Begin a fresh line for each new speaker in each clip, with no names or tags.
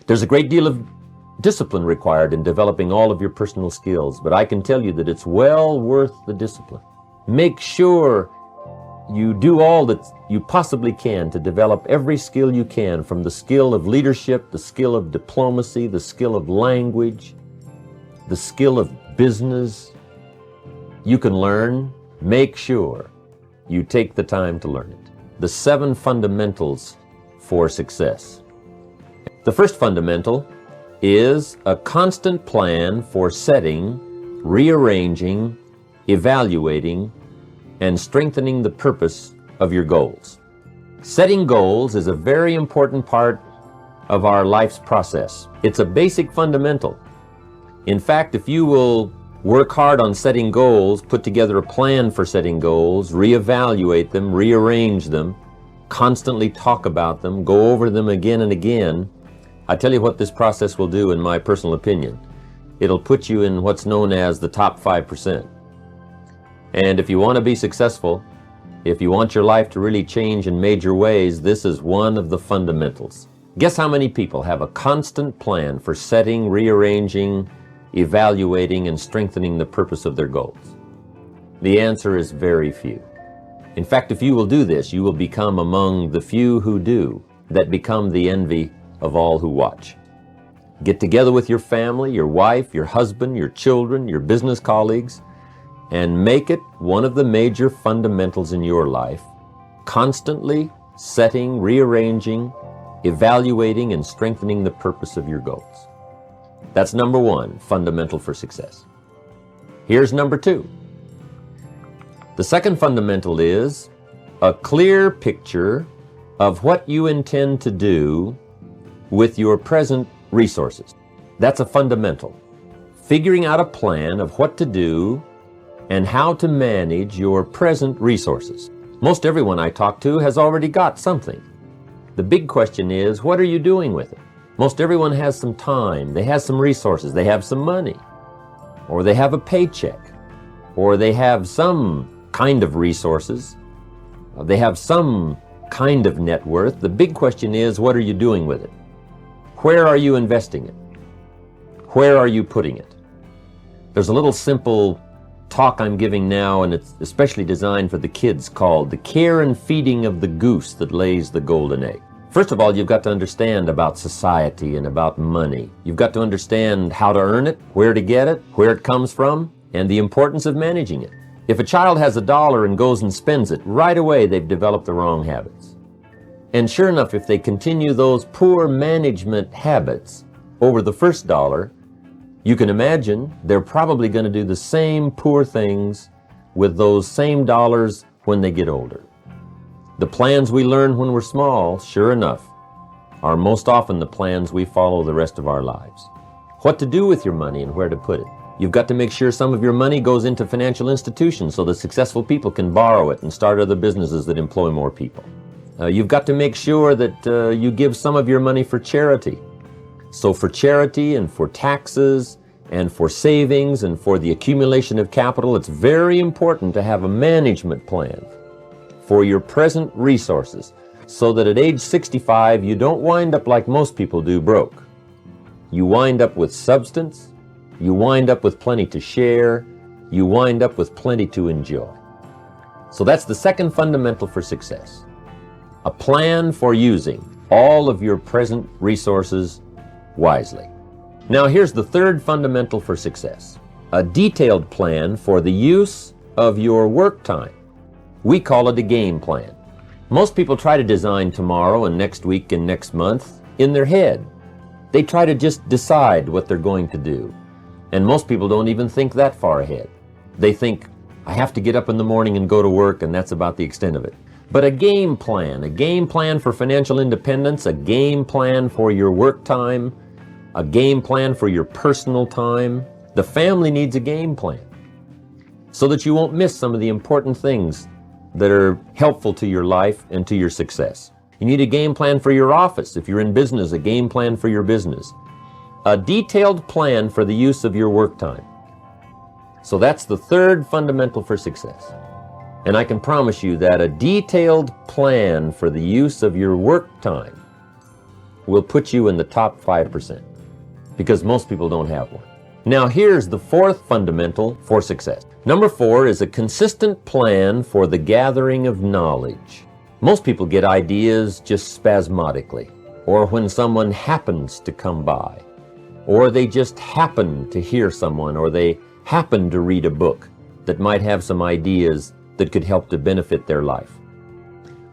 There's a great deal of discipline required in developing all of your personal skills, but I can tell you that it's well worth the discipline. Make sure you do all that you possibly can to develop every skill you can, from the skill of leadership, the skill of diplomacy, the skill of language, the skill of business. You can learn. Make sure you take the time to learn it. The 7 fundamentals for success. The first fundamental is a constant plan for setting, rearranging, evaluating, and strengthening the purpose of your goals. Setting goals is a very important part of our life's process. It's a basic fundamental. In fact, if you will work hard on setting goals, put together a plan for setting goals, reevaluate them, rearrange them, constantly talk about them, go over them again and again, I tell you what this process will do, in my personal opinion. It'll put you in what's known as the top 5%. And if you want to be successful, if you want your life to really change in major ways, this is one of the fundamentals. Guess how many people have a constant plan for setting, rearranging, evaluating, and strengthening the purpose of their goals? The answer is very few. In fact, if you will do this, you will become among the few who do, that become the envy of all who watch. Get together with your family, your wife, your husband, your children, your business colleagues, and make it one of the major fundamentals in your life, constantly setting, rearranging, evaluating, and strengthening the purpose of your goals. That's number 1, fundamental for success. Here's number 2. The second fundamental is a clear picture of what you intend to do with your present resources. That's a fundamental. Figuring out a plan of what to do and how to manage your present resources. Most everyone I talk to has already got something. The big question is, what are you doing with it? Most everyone has some time, they have some resources, they have some money, or they have a paycheck, or they have some kind of resources, they have some kind of net worth. The big question is, what are you doing with it? Where are you investing it? Where are you putting it? There's a little simple talk I'm giving now, and it's especially designed for the kids, called The Care and Feeding of the Goose That Lays the Golden Egg. First of all, you've got to understand about society and about money. You've got to understand how to earn it, where to get it, where it comes from, and the importance of managing it. If a child has $1 and goes and spends it, right away they've developed the wrong habits. And sure enough, if they continue those poor management habits over the first $1, you can imagine they're probably going to do the same poor things with those same dollars when they get older. The plans we learn when we're small, sure enough, are most often the plans we follow the rest of our lives. What to do with your money and where to put it. You've got to make sure some of your money goes into financial institutions so that successful people can borrow it and start other businesses that employ more people. You've got to make sure that you give some of your money for charity. So for charity and for taxes and for savings and for the accumulation of capital, it's very important to have a management plan for your present resources so that at age 65 you don't wind up like most people do, broke. You wind up with substance, you wind up with plenty to share, you wind up with plenty to enjoy. So that's the second fundamental for success. A plan for using all of your present resources wisely. Now here's the third fundamental for success. A detailed plan for the use of your work time. We call it a game plan. Most people try to design tomorrow and next week and next month in their head. They try to just decide what they're going to do. And most people don't even think that far ahead. They think, I have to get up in the morning and go to work, and that's about the extent of it. But a game plan for financial independence, a game plan for your work time, a game plan for your personal time. The family needs a game plan so that you won't miss some of the important things that are helpful to your life and to your success. You need a game plan for your office. If you're in business, a game plan for your business. A detailed plan for the use of your work time. So that's the third fundamental for success. And I can promise you that a detailed plan for the use of your work time will put you in the top 5%, because most people don't have one. Now here's the fourth fundamental for success. Number 4 is a consistent plan for the gathering of knowledge. Most people get ideas just spasmodically, or when someone happens to come by, or they just happen to hear someone, or they happen to read a book that might have some ideas that could help to benefit their life.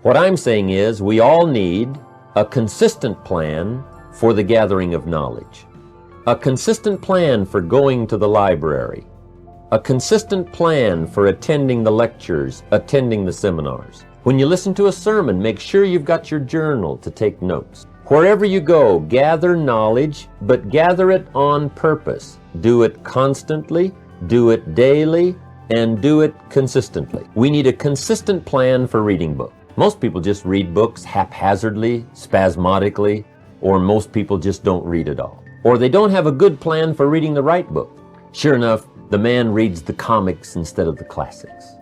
What I'm saying is we all need a consistent plan for the gathering of knowledge, a consistent plan for going to the library, a consistent plan for attending the lectures, attending the seminars. When you listen to a sermon, make sure you've got your journal to take notes. Wherever you go, gather knowledge, but gather it on purpose. Do it constantly, do it daily, and do it consistently. We need a consistent plan for reading books. Most people just read books haphazardly, spasmodically, or most people just don't read at all. Or they don't have a good plan for reading the right book. Sure enough, the man reads the comics instead of the classics.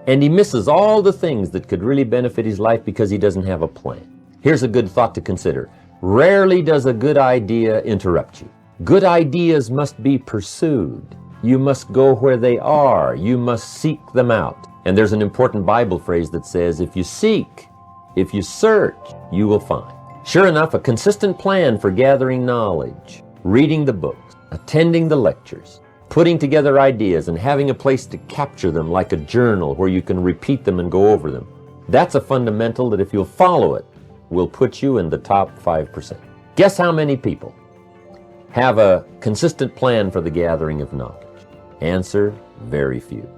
And he misses all the things that could really benefit his life because he doesn't have a plan. Here's a good thought to consider. Rarely does a good idea interrupt you. Good ideas must be pursued. You must go where they are. You must seek them out. And there's an important Bible phrase that says, if you seek, if you search, you will find. Sure enough, a consistent plan for gathering knowledge, reading the books, attending the lectures, putting together ideas and having a place to capture them like a journal where you can repeat them and go over them. That's a fundamental that if you'll follow it, will put you in the top 5%. Guess how many people have a consistent plan for the gathering of knowledge? Answer, very few.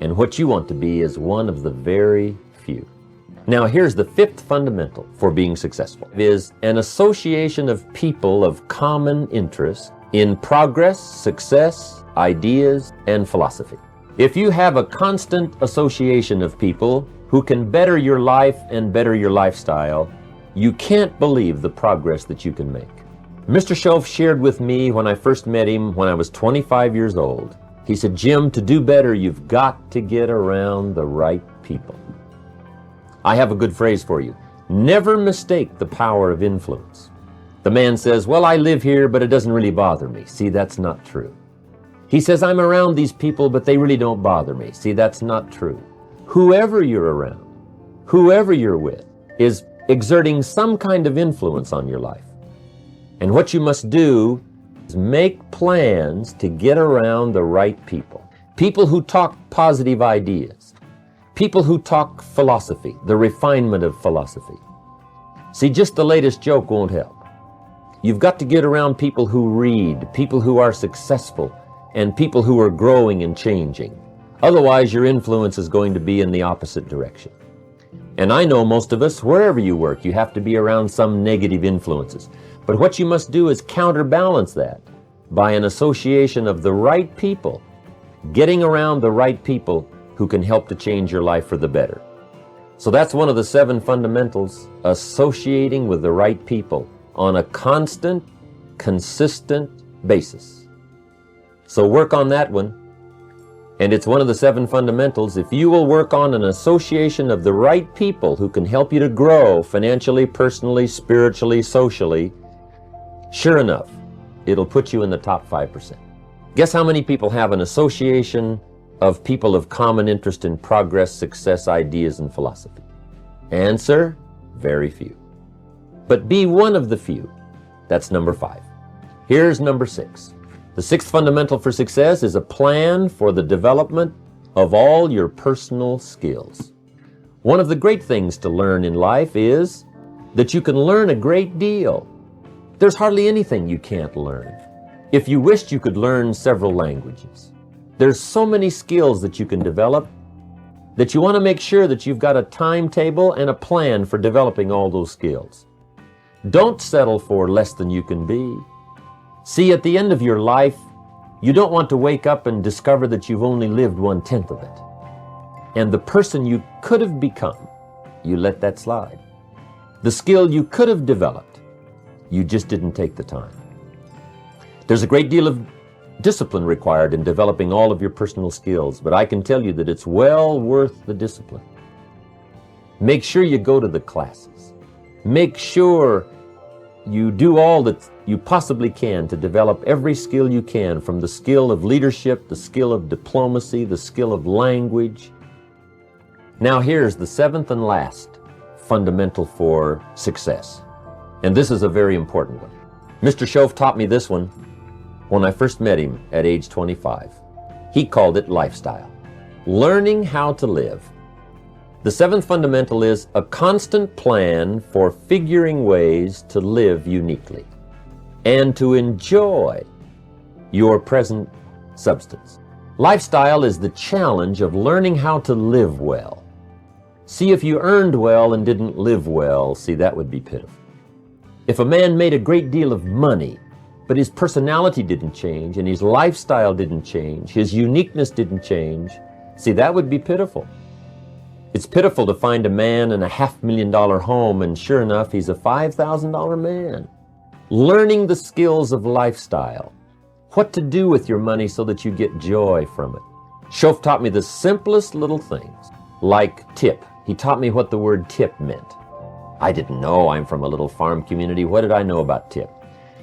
And what you want to be is one of the very few. Now here's the fifth fundamental for being successful. It is an association of people of common interest in progress, success, ideas, and philosophy. If you have a constant association of people who can better your life and better your lifestyle, you can't believe the progress that you can make. Mr. Shoaff shared with me when I first met him when I was 25 years old. He said, Jim, to do better, you've got to get around the right people. I have a good phrase for you. Never mistake the power of influence. The man says, well, I live here, but it doesn't really bother me. See, that's not true. He says, I'm around these people, but they really don't bother me. See, that's not true. Whoever you're around, whoever you're with, is exerting some kind of influence on your life. And what you must do is make plans to get around the right people. People who talk positive ideas. People who talk philosophy, the refinement of philosophy. See, just the latest joke won't help. You've got to get around people who read, people who are successful, and people who are growing and changing. Otherwise, your influence is going to be in the opposite direction. And I know most of us, wherever you work, you have to be around some negative influences. But what you must do is counterbalance that by an association of the right people, getting around the right people who can help to change your life for the better. So that's one of the 7 fundamentals, associating with the right people on a constant, consistent basis. So work on that one. And it's one of the 7 fundamentals. If you will work on an association of the right people who can help you to grow financially, personally, spiritually, socially, sure enough, it'll put you in the top 5%. Guess how many people have an association of people of common interest in progress, success, ideas, and philosophy? Answer, very few. But be one of the few. That's number 5. Here's number 6. The 6th fundamental for success is a plan for the development of all your personal skills. One of the great things to learn in life is that you can learn a great deal. There's hardly anything you can't learn. If you wished, you could learn several languages. There's so many skills that you can develop that you want to make sure that you've got a timetable and a plan for developing all those skills. Don't settle for less than you can be. See, at the end of your life, you don't want to wake up and discover that you've only lived 1/10 of it. And the person you could have become, you let that slide. The skill you could have developed, you just didn't take the time. There's a great deal of discipline required in developing all of your personal skills, but I can tell you that it's well worth the discipline. Make sure you go to the classes. Make sure you do all that you possibly can to develop every skill you can, from the skill of leadership, the skill of diplomacy, the skill of language. Now here's the seventh and last fundamental for success. And this is a very important one. Mr. Shove taught me this one when I first met him at age 25. He called it lifestyle. Learning how to live. The seventh fundamental is a constant plan for figuring ways to live uniquely and to enjoy your present substance. Lifestyle is the challenge of learning how to live well. See, if you earned well and didn't live well, see, that would be pitiful. If a man made a great deal of money, but his personality didn't change and his lifestyle didn't change, his uniqueness didn't change, see, that would be pitiful. It's pitiful to find a man in a $500,000 home and sure enough, he's a $5,000 man. Learning the skills of lifestyle, what to do with your money so that you get joy from it. Shove taught me the simplest little things, like tip. He taught me what the word tip meant. I didn't know. I'm from a little farm community. What did I know about tip?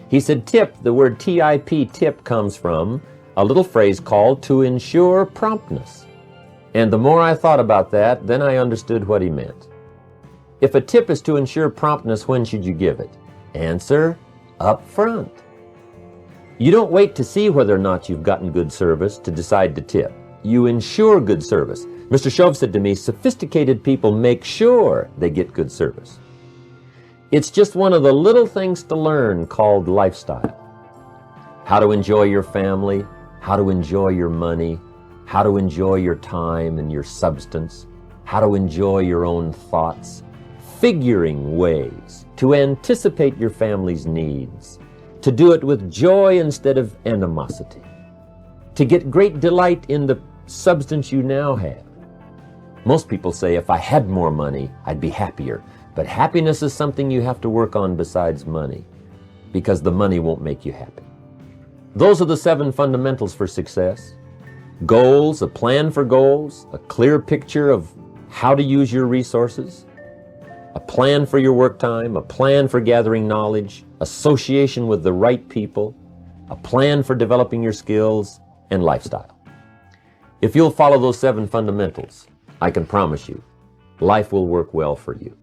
He said tip, the word T-I-P, tip, comes from a little phrase called to ensure promptness. And the more I thought about that, then I understood what he meant. If a tip is to ensure promptness, when should you give it? Answer, up front. You don't wait to see whether or not you've gotten good service to decide to tip. You ensure good service. Mr. Shove said to me, sophisticated people make sure they get good service. It's just one of the little things to learn called lifestyle. How to enjoy your family, how to enjoy your money, how to enjoy your time and your substance, how to enjoy your own thoughts, figuring ways to anticipate your family's needs, to do it with joy instead of animosity, to get great delight in the substance you now have. Most people say, if I had more money, I'd be happier. But happiness is something you have to work on besides money, because the money won't make you happy. Those are the seven fundamentals for success. Goals, a plan for goals, a clear picture of how to use your resources, a plan for your work time, a plan for gathering knowledge, association with the right people, a plan for developing your skills, and lifestyle. If you'll follow those seven fundamentals, I can promise you, life will work well for you.